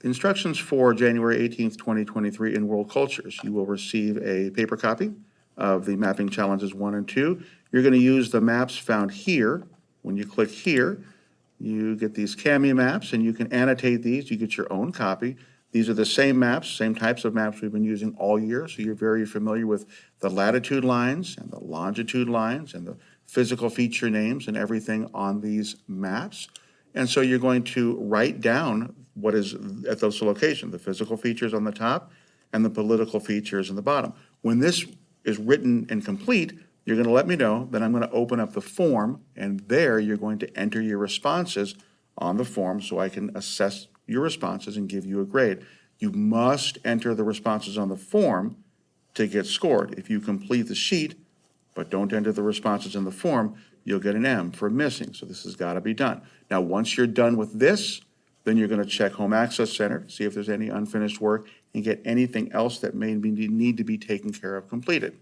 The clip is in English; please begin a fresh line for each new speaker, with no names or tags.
Instructions for January 18th, 2023 in World Cultures. You will receive a paper copy of the mapping challenges 1 and 2. You're going to use the maps found here. When you click here, you get these CAMI maps, and you can annotate these. You get your own copy. These are the same maps, same types of maps we've been using all year, so you're very familiar with the latitude lines and the longitude lines and the physical feature names and everything on these maps. And so you're going to write down what is at those locations, the physical features on the top and the political features on the bottom. When this is written and complete, you're going to let me know, then I'm going to open up the form, and there you're going to enter your responses on the form so I can assess your responses and give you a grade. You must enter the responses on the form to get scored. If you complete the sheet but don't enter the responses in the form, you'll get an M for missing. So this has got to be done. Now, once you're done with this, then you're going to check Home Access Center to see if there's any unfinished work and get anything else that may need to be taken care of completed.